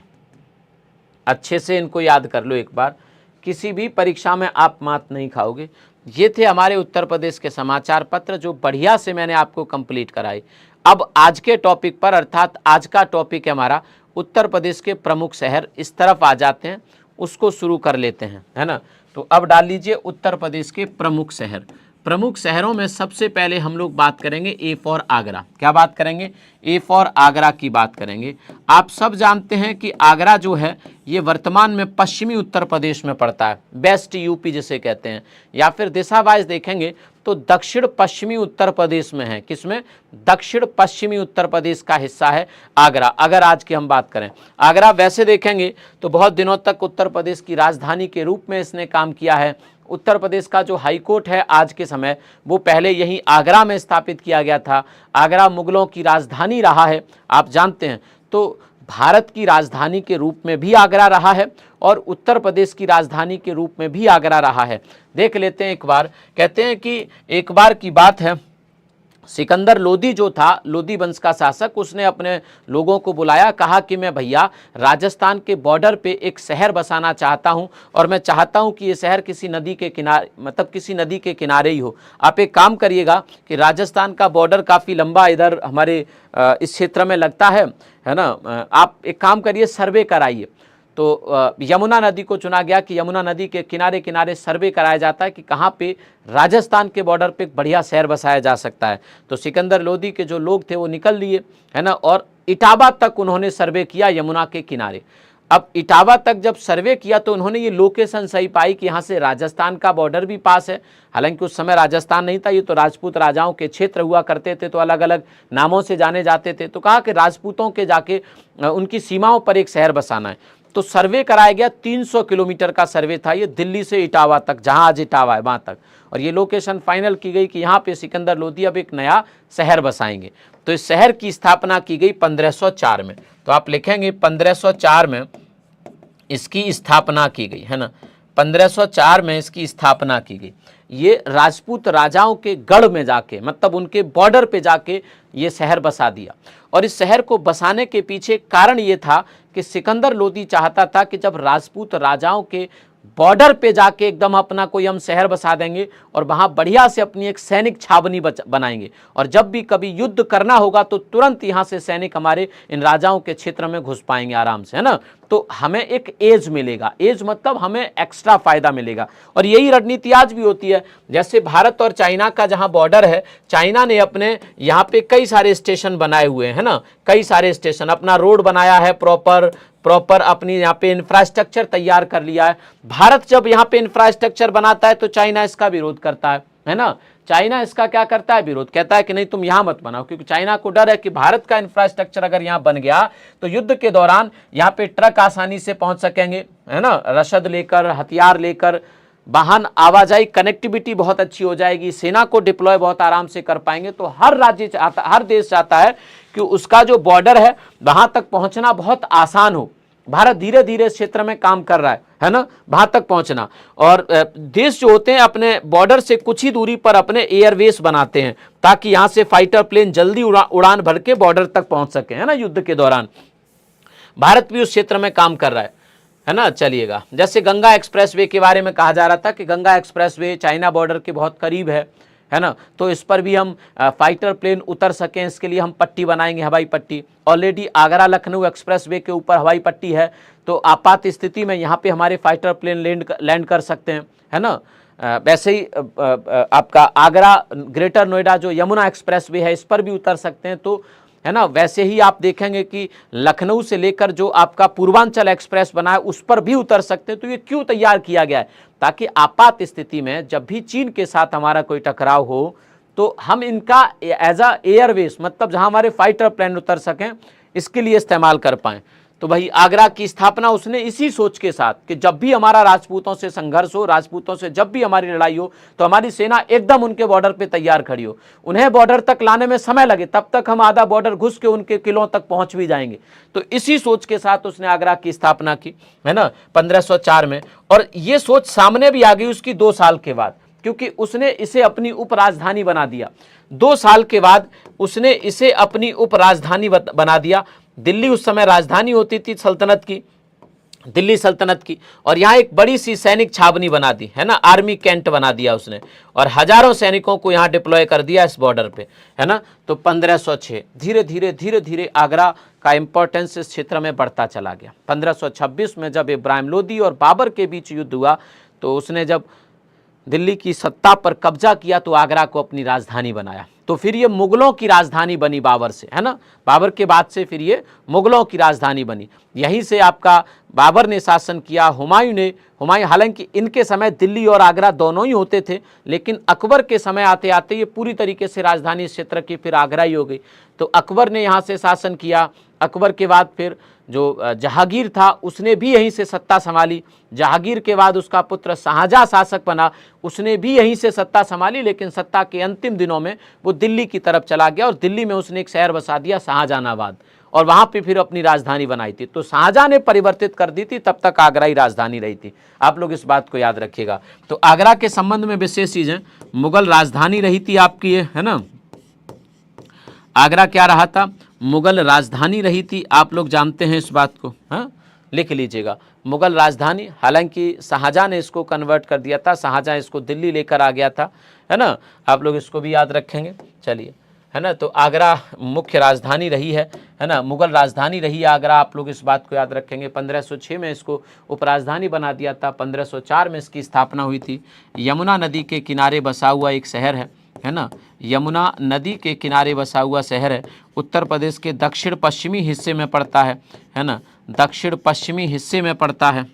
अच्छे से इनको याद कर लो एक बार, किसी भी परीक्षा में आप मात नहीं खाओगे। ये थे हमारे उत्तर प्रदेश के समाचार पत्र जो बढ़िया से मैंने आपको कंप्लीट कराई। अब आज के टॉपिक पर, अर्थात आज का टॉपिक है हमारा उत्तर प्रदेश के प्रमुख शहर, इस तरफ आ जाते हैं, उसको शुरू कर लेते हैं, है ना। तो अब डाल लीजिए उत्तर प्रदेश के प्रमुख शहर। प्रमुख शहरों में सबसे पहले हम लोग बात करेंगे ए फॉर आगरा। क्या बात करेंगे? ए फॉर आगरा की बात करेंगे। आप सब जानते हैं कि आगरा जो है ये वर्तमान में पश्चिमी उत्तर प्रदेश में पड़ता है, वेस्ट यूपी जिसे कहते हैं, या फिर दिशा वाइज देखेंगे तो दक्षिण पश्चिमी उत्तर प्रदेश में है। किसमें? दक्षिण पश्चिमी उत्तर प्रदेश का हिस्सा है आगरा। अगर आज की हम बात करें, आगरा वैसे देखेंगे तो बहुत दिनों तक उत्तर प्रदेश की राजधानी के रूप में इसने काम किया है। उत्तर प्रदेश का जो हाई कोर्ट है आज के समय, वो पहले यहीं आगरा में स्थापित किया गया था। आगरा मुगलों की राजधानी रहा है, आप जानते हैं। तो भारत की राजधानी के रूप में भी आगरा रहा है और उत्तर प्रदेश की राजधानी के रूप में भी आगरा रहा है। देख लेते हैं एक बार। कहते हैं कि एक बार की बात है, सिकंदर लोदी जो था, लोदी वंश का शासक, उसने अपने लोगों को बुलाया, कहा कि मैं भैया राजस्थान के बॉर्डर पे एक शहर बसाना चाहता हूं, और मैं चाहता हूं कि ये शहर किसी नदी के किनारे, मतलब किसी नदी के किनारे ही हो। आप एक काम करिएगा कि राजस्थान का बॉर्डर काफ़ी लंबा इधर हमारे इस क्षेत्र में लगता है ना। आप एक काम करिए, सर्वे कराइए। तो यमुना नदी को चुना गया कि यमुना नदी के किनारे किनारे सर्वे कराया जाता है कि कहाँ पे राजस्थान के बॉर्डर पे एक बढ़िया शहर बसाया जा सकता है। तो सिकंदर लोदी के जो लोग थे वो निकल लिए, है ना, और इटावा तक उन्होंने सर्वे किया यमुना के किनारे। अब इटावा तक जब सर्वे किया तो उन्होंने ये लोकेशन सही पाई कि यहाँ से राजस्थान का बॉर्डर भी पास है। हालांकि उस समय राजस्थान नहीं था, ये तो राजपूत राजाओं के क्षेत्र हुआ करते थे, तो अलग अलग नामों से जाने जाते थे। तो कहा कि राजपूतों के जाके उनकी सीमाओं पर एक शहर बसाना है। तो सर्वे कराया गया, 300 किलोमीटर का सर्वे था ये, दिल्ली से इटावा तक, जहाँ आज इटावा है वहाँ तक। और ये लोकेशन फाइनल की गई कि यहाँ पे सिकंदर लोदी अब एक नया शहर बसाएंगे। तो इस शहर की स्थापना की गई 1504 में। तो आप लिखेंगे 1504 में इसकी स्थापना की गई, है ना, 1504 में इसकी स्थापना की गई। ये राजपूत राजाओं के गढ़ में जाके, मतलब उनके बॉर्डर पे जाके ये शहर बसा दिया। और इस शहर को बसाने के पीछे कारण ये था कि सिकंदर लोदी चाहता था कि जब राजपूत राजाओं के बॉर्डर पे जाके एकदम अपना कोई हम शहर बसा देंगे और वहां बढ़िया से अपनी एक सैनिक छावनी बनाएंगे, और जब भी कभी युद्ध करना होगा तो तुरंत यहां से सैनिक हमारे इन राजाओं के क्षेत्र में घुस पाएंगे आराम से, है ना। तो हमें एक एज मिलेगा, एज मतलब हमें एक्स्ट्रा फायदा मिलेगा। और यही रणनीति आज भी होती है। जैसे भारत और चाइना का जहां बॉर्डर है, चाइना ने अपने यहाँ पे कई सारे स्टेशन बनाए हुए हैं ना, कई सारे स्टेशन, अपना रोड बनाया है प्रॉपर अपनी यहाँ पे इंफ्रास्ट्रक्चर तैयार कर लिया है। भारत जब यहाँ पे इंफ्रास्ट्रक्चर बनाता है तो चाइना इसका विरोध करता है ना। चाइना इसका क्या करता है, विरोध, कहता है कि नहीं तुम यहां मत बनाओ, क्योंकि चाइना को डर है कि भारत का इंफ्रास्ट्रक्चर अगर यहां बन गया तो युद्ध के दौरान यहां पे ट्रक आसानी से पहुंच सकेंगे, है ना, रसद लेकर, हथियार लेकर, वाहन आवाजाही कनेक्टिविटी बहुत अच्छी हो जाएगी, सेना को डिप्लॉय बहुत आराम से कर पाएंगे। तो हर राज्य चाहता, हर देश चाहता है कि उसका जो बॉर्डर है वहां तक पहुंचना बहुत आसान हो। भारत धीरे धीरे इस क्षेत्र में काम कर रहा है ना, वहां तक पहुंचना। और देश जो होते हैं अपने बॉर्डर से कुछ ही दूरी पर अपने एयरवेस बनाते हैं ताकि यहां से फाइटर प्लेन जल्दी उड़ान भर के बॉर्डर तक पहुंच सके, है ना, युद्ध के दौरान। भारत भी उस क्षेत्र में काम कर रहा है ना। चलिएगा, जैसे गंगा एक्सप्रेसवे के बारे में कहा जा रहा था कि गंगा एक्सप्रेसवे चाइना बॉर्डर के बहुत करीब है ना, तो इस पर भी हम फाइटर प्लेन उतर सकें, इसके लिए हम पट्टी बनाएंगे, हवाई पट्टी। ऑलरेडी आगरा लखनऊ एक्सप्रेसवे के ऊपर हवाई पट्टी है, तो आपात स्थिति में यहाँ पे हमारे फाइटर प्लेन लैंड कर सकते हैं, है ना। वैसे ही आपका आगरा ग्रेटर नोएडा जो यमुना एक्सप्रेसवे है, इस पर भी उतर सकते हैं, तो है ना। वैसे ही आप देखेंगे कि लखनऊ से लेकर जो आपका पूर्वांचल एक्सप्रेस बना है उस पर भी उतर सकते हैं। तो ये क्यों तैयार किया गया है, ताकि आपात स्थिति में जब भी चीन के साथ हमारा कोई टकराव हो तो हम इनका एज अ एयरवेस, मतलब जहां हमारे फाइटर प्लेन उतर सकें, इसके लिए इस्तेमाल कर पाएं। तो वही आगरा की स्थापना उसने इसी सोच के साथ कि जब भी हमारा राजपूतों से संघर्ष हो, राजपूतों से जब भी हमारी लड़ाई हो, तो हमारी सेना एकदम उनके बॉर्डर पे तैयार खड़ी हो। उन्हें बॉर्डर तक लाने में समय लगे, तब तक हम आधा बॉर्डर घुस के उनके किलों तक पहुंच भी जाएंगे। तो इसी सोच के साथ उसने आगरा की स्थापना की, है ना, 1504 में। और ये सोच सामने भी आ गई उसकी 2 साल के बाद, क्योंकि उसने इसे अपनी उपराजधानी बना दिया। 2 साल के बाद उसने इसे अपनी उपराजधानी बना दिया। दिल्ली उस समय राजधानी होती थी सल्तनत की, दिल्ली सल्तनत की, और यहाँ एक बड़ी सी सैनिक छावनी बना दी, है ना, आर्मी कैंट बना दिया उसने, और हजारों सैनिकों को यहाँ डिप्लॉय कर दिया इस बॉर्डर पे, है ना। तो 1506 धीरे धीरे आगरा का इंपॉर्टेंस इस क्षेत्र में बढ़ता चला गया। 1526 में जब इब्राहिम लोदी और बाबर के बीच युद्ध हुआ, तो उसने जब दिल्ली की सत्ता पर कब्जा किया तो आगरा को अपनी राजधानी बनाया। तो फिर ये मुगलों की राजधानी बनी बाबर से, है ना, बाबर के बाद से फिर ये मुगलों की राजधानी बनी। यहीं से आपका बाबर ने शासन किया, हुमायूं, हालांकि इनके समय दिल्ली और आगरा दोनों ही होते थे, लेकिन अकबर के समय आते आते ये पूरी तरीके से राजधानी क्षेत्र की फिर आगरा ही हो गई। तो अकबर ने यहाँ से शासन किया। अकबर के बाद फिर जो जहांगीर था उसने भी यहीं से सत्ता संभाली। जहांगीर के बाद उसका पुत्र शाहजहां शासक बना, उसने भी यहीं से सत्ता संभाली, लेकिन सत्ता के अंतिम दिनों में वो दिल्ली की तरफ चला गया और दिल्ली में उसने एक शहर बसा दिया शाहजहानाबाद, और वहां पे फिर अपनी राजधानी बनाई थी। तो शाहजहां ने परिवर्तित कर दी थी, तब तक आगरा ही राजधानी रही थी। आप लोग इस बात को याद रखिएगा। तो आगरा के संबंध में विशेष चीजें, मुगल राजधानी रही थी आपकी, ये है ना, आगरा क्या रहा था, मुगल राजधानी रही थी। आप लोग जानते हैं इस बात को, हाँ, लिख लीजिएगा, मुगल राजधानी। हालांकि शाहजहां ने इसको कन्वर्ट कर दिया था, शाहजहां इसको दिल्ली लेकर आ गया था, है ना। आप लोग इसको भी याद रखेंगे। चलिए, है ना, तो आगरा मुख्य राजधानी रही है ना, मुगल राजधानी रही है आगरा। आप लोग इस बात को याद रखेंगे। 1506 में इसको उपराजधानी बना दिया था, 1504 में इसकी स्थापना हुई थी। यमुना नदी के किनारे बसा हुआ एक शहर है ना, यमुना नदी के किनारे बसा हुआ शहर है। उत्तर प्रदेश के दक्षिण पश्चिमी हिस्से में पड़ता है ना, दक्षिण पश्चिमी हिस्से में पड़ता है,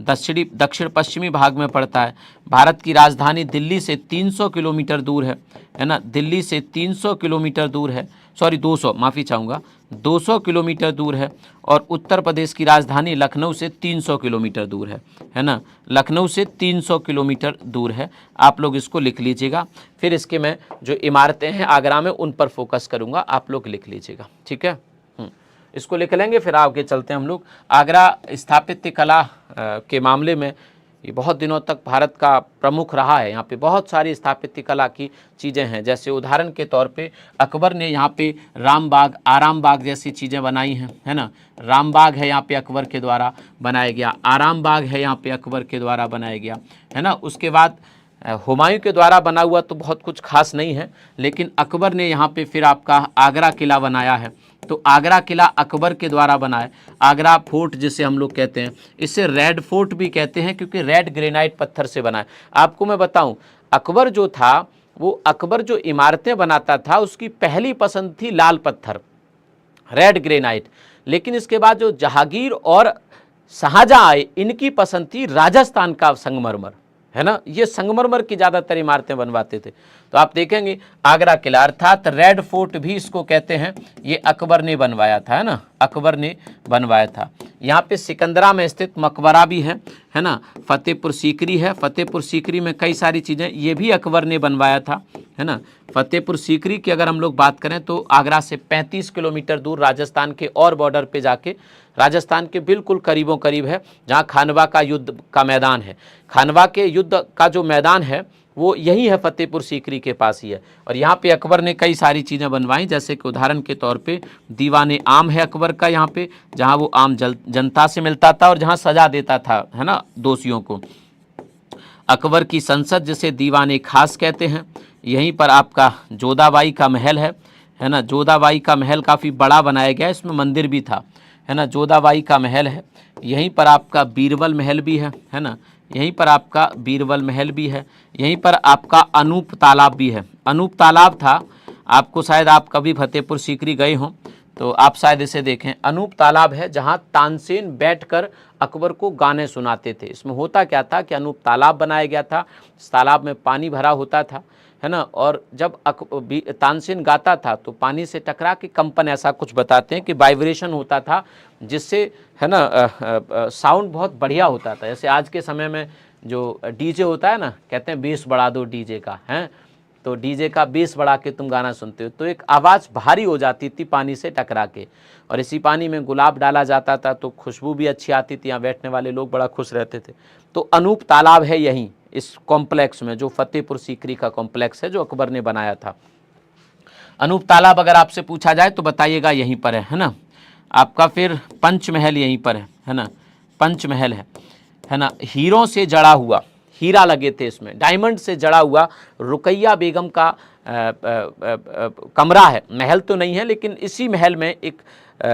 दक्षिण पश्चिमी भाग में पड़ता है। भारत की राजधानी दिल्ली से 300 किलोमीटर दूर है ना, दिल्ली से 300 किलोमीटर दूर है, सॉरी 200, माफ़ी चाहूँगा, 200 किलोमीटर दूर है। और उत्तर प्रदेश की राजधानी लखनऊ से 300 किलोमीटर दूर है ना, लखनऊ से 300 किलोमीटर दूर है। आप लोग इसको लिख लीजिएगा। फिर इसके मैं जो इमारतें हैं आगरा में उन पर फोकस करूँगा, आप लोग लिख लीजिएगा, ठीक है। इसको लिख लेंगे, फिर आगे चलते हैं हम लोग। आगरा स्थापत्य कला के मामले में ये बहुत दिनों तक भारत का प्रमुख रहा है। यहाँ पे बहुत सारी स्थापत्य कला की चीज़ें हैं, जैसे उदाहरण के तौर पे अकबर ने यहाँ पे रामबाग, आराम बाग जैसी चीज़ें बनाई हैं, है ना। रामबाग है यहाँ पे अकबर के द्वारा बनाया गया, आराम बाग है यहाँ पे अकबर के द्वारा बनाया गया, है ना। उसके बाद हुमायूं के द्वारा बना हुआ तो बहुत कुछ खास नहीं है, लेकिन अकबर ने यहाँ पे फिर आपका आगरा किला बनाया है। तो आगरा किला अकबर के द्वारा बना है। आगरा फोर्ट जिसे हम लोग कहते हैं, इसे रेड फोर्ट भी कहते हैं क्योंकि रेड ग्रेनाइट पत्थर से बना है। आपको मैं बताऊं, अकबर जो था वो अकबर जो इमारतें बनाता था उसकी पहली पसंद थी लाल पत्थर, रेड ग्रेनाइट। लेकिन इसके बाद जो जहांगीर और शाहजहां आए, इनकी पसंद थी राजस्थान का संगमरमर, है ना। ये संगमरमर की ज़्यादातर इमारतें बनवाते थे। तो आप देखेंगे आगरा किला अर्थात रेड फोर्ट भी इसको कहते हैं, ये अकबर ने बनवाया था, है ना, अकबर ने बनवाया था। यहाँ पे सिकंदरा में स्थित मकबरा भी है ना। फतेहपुर सीकरी है, फतेहपुर सीकरी में कई सारी चीज़ें, ये भी अकबर ने बनवाया था, है ना। फतेहपुर सीकरी की अगर हम लोग बात करें तो आगरा से 35 किलोमीटर दूर राजस्थान के और बॉर्डर पे जाके, राजस्थान के बिल्कुल करीबों करीब है, जहाँ खानवा का युद्ध का मैदान है। खानवा के युद्ध का जो मैदान है वो यही है, फतेहपुर सीकरी के पास ही है। और यहाँ पे अकबर ने कई सारी चीज़ें बनवाई, जैसे कि उदाहरण के तौर पे दीवाने आम है अकबर का यहाँ पे, जहाँ वो आम जनता से मिलता था और जहाँ सजा देता था, है ना, दोषियों को। अकबर की संसद जिसे दीवाने खास कहते हैं, यहीं पर आपका जोधाबाई का महल है ना। जोधाबाई का महल काफ़ी बड़ा बनाया गया है, इसमें मंदिर भी था, है ना। जोधाबाई का महल है। यहीं पर आपका बीरबल महल भी है ना। यहीं पर आपका बीरबल महल भी है। यहीं पर आपका अनूप तालाब भी है। अनूप तालाब था, आपको शायद आप कभी फतेहपुर सीकरी गए हों तो आप शायद इसे देखें। अनूप तालाब है जहां तानसेन बैठकर अकबर को गाने सुनाते थे। इसमें होता क्या था कि अनूप तालाब बनाया गया था, इस तालाब में पानी भरा होता था, है ना। और जब तानसेन गाता था तो पानी से टकरा के कंपन, ऐसा कुछ बताते हैं कि वाइब्रेशन होता था, जिससे, है ना, साउंड बहुत बढ़िया होता था। जैसे आज के समय में जो डीजे होता है ना, कहते हैं बेस बढ़ा दो डीजे का, है, तो डीजे का बेस बढ़ा के तुम गाना सुनते हो तो एक आवाज़ भारी हो जाती थी पानी से टकरा के। और इसी पानी में गुलाब डाला जाता था तो खुशबू भी अच्छी आती थी, यहाँ बैठने वाले लोग बड़ा खुश रहते थे। तो अनूप तालाब है यहीं इस कॉम्प्लेक्स में, जो फतेहपुर सीकरी का कॉम्प्लेक्स है जो अकबर ने बनाया था। अनूप तालाब अगर आपसे पूछा जाए तो बताइएगा यहीं पर है ना। आपका फिर पंचमहल यहीं पर है ना, पंचमहल है ना। हीरों से जड़ा हुआ, हीरा लगे थे इसमें, डायमंड से जड़ा हुआ रुकैया बेगम का कमरा है, महल तो नहीं है लेकिन इसी महल में एक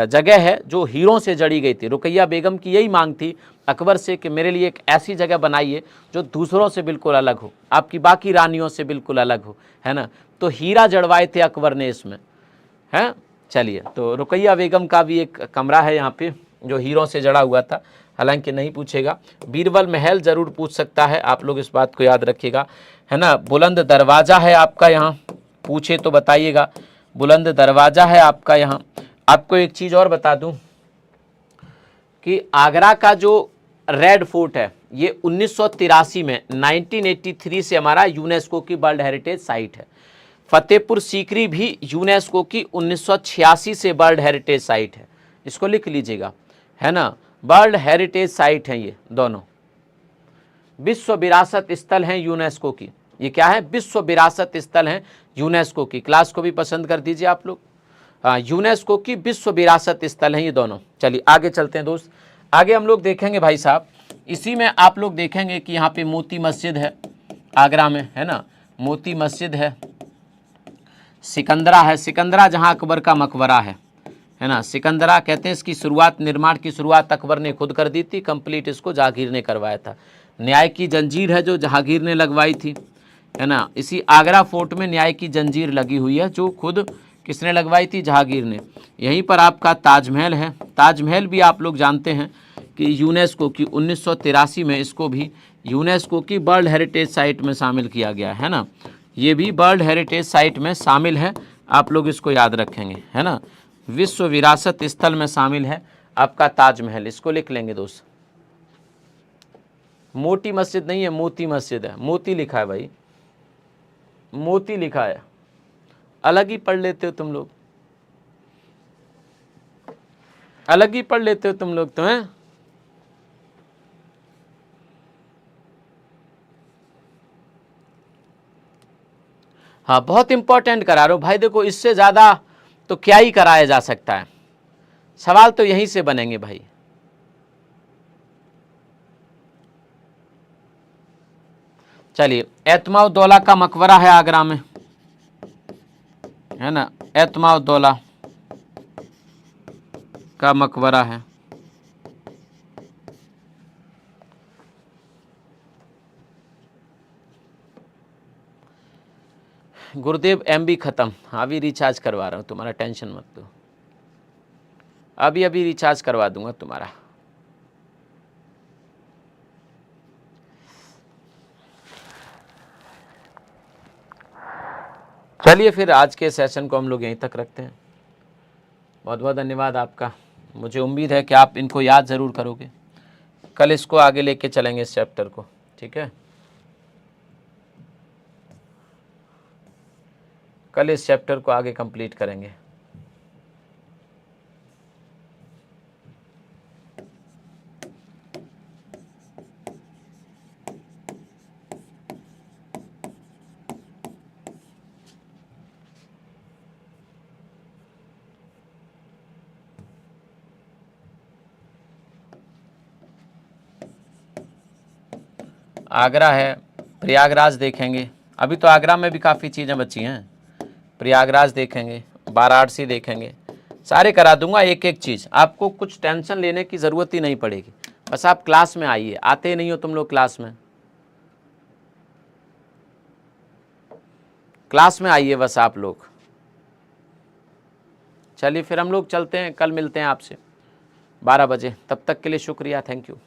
जगह है जो हीरों से जड़ी गई थी। रुकैया बेगम की यही मांग थी अकबर से कि मेरे लिए एक ऐसी जगह बनाइए जो दूसरों से बिल्कुल अलग हो, आपकी बाकी रानियों से बिल्कुल अलग हो, है ना। तो हीरा जड़वाए थे अकबर ने इसमें, हैं। चलिए, तो रुकैया बेगम का भी एक कमरा है यहाँ पे जो हीरों से जड़ा हुआ था, हालांकि नहीं पूछेगा। बीरबल महल ज़रूर पूछ सकता है, आप लोग इस बात को याद रखिएगा, है ना। बुलंद दरवाज़ा है आपका यहाँ, पूछे तो बताइएगा, बुलंद दरवाज़ा है आपका यहाँ। आपको एक चीज़ और बता दूँ कि आगरा का जो रेड फोर्ट है ये 1983 में 1983 से हमारा यूनेस्को की वर्ल्ड हेरिटेज साइट है। फतेहपुर सीकरी भी यूनेस्को की 1986 से वर्ल्ड हेरिटेज साइट है, इसको लिख लीजिएगा, है ना। वर्ल्ड हेरिटेज साइट हैं ये दोनों, विश्व विरासत स्थल हैं यूनेस्को की। ये क्या है? विश्व विरासत स्थल हैं यूनेस्को की। क्लास को भी पसंद कर दीजिए आप लोग। यूनेस्को की विश्व विरासत स्थल हैं ये दोनों। चलिए आगे चलते हैं दोस्त। आगे हम लोग देखेंगे भाई साहब, इसी में आप लोग देखेंगे कि यहाँ पे मोती मस्जिद है आगरा में, है ना। मोती मस्जिद है, सिकंदरा है, सिकंदरा जहाँ अकबर का मकबरा है ना। सिकंदरा कहते हैं इसकी शुरुआत, निर्माण की शुरुआत अकबर ने खुद कर दी थी, कंप्लीट इसको जहांगीर ने करवाया था। न्याय की जंजीर है जो जहांगीर ने लगवाई थी, है ना। इसी आगरा फोर्ट में न्याय की जंजीर लगी हुई है जो खुद किसने लगवाई थी? जहांगीर ने। यहीं पर आपका ताजमहल है। ताजमहल भी आप लोग जानते हैं कि यूनेस्को की 1983 में इसको भी यूनेस्को की वर्ल्ड हेरिटेज साइट में शामिल किया गया है ना। ये भी वर्ल्ड हेरिटेज साइट में शामिल है, आप लोग इसको याद रखेंगे, है ना। विश्व विरासत स्थल में शामिल है आपका ताजमहल, इसको लिख लेंगे दोस्त। मोटी मस्जिद नहीं है, मोती मस्जिद है, मोती लिखा है भाई, मोती लिखा है, अलग ही पढ़ लेते हो तुम लोग। अलग ही पढ़ लेते हो तुम लोग तो, हैं? हाँ, बहुत इंपॉर्टेंट करा रहे हो भाई। देखो इससे ज़्यादा तो क्या ही कराया जा सकता है, सवाल तो यहीं से बनेंगे भाई। चलिए, एतमाउद्दौला का मकबरा है आगरा में, है ना, एतमाउद्दौला का मकबरा है। गुरुदेव एमबी ख़त्म, अभी रिचार्ज करवा रहा हूँ, तुम्हारा टेंशन मत लो, अभी अभी रिचार्ज करवा दूंगा तुम्हारा। चलिए फिर आज के सेशन को हम लोग यहीं तक रखते हैं। बहुत बहुत धन्यवाद आपका। मुझे उम्मीद है कि आप इनको याद ज़रूर करोगे। कल इसको आगे लेके चलेंगे इस चैप्टर को, ठीक है। कल इस चैप्टर को आगे कंप्लीट करेंगे। आगरा है, प्रयागराज देखेंगे। अभी तो आगरा में भी काफ़ी चीज़ें बची हैं। प्रयागराज देखेंगे, वाराणसी देखेंगे, सारे करा दूंगा एक एक चीज़। आपको कुछ टेंशन लेने की ज़रूरत ही नहीं पड़ेगी, बस आप क्लास में आइए। आते नहीं हो तुम लोग क्लास में, क्लास में आइए बस आप लोग। चलिए फिर हम लोग चलते हैं, कल मिलते हैं आपसे 12 बजे। तब तक के लिए शुक्रिया, थैंक यू।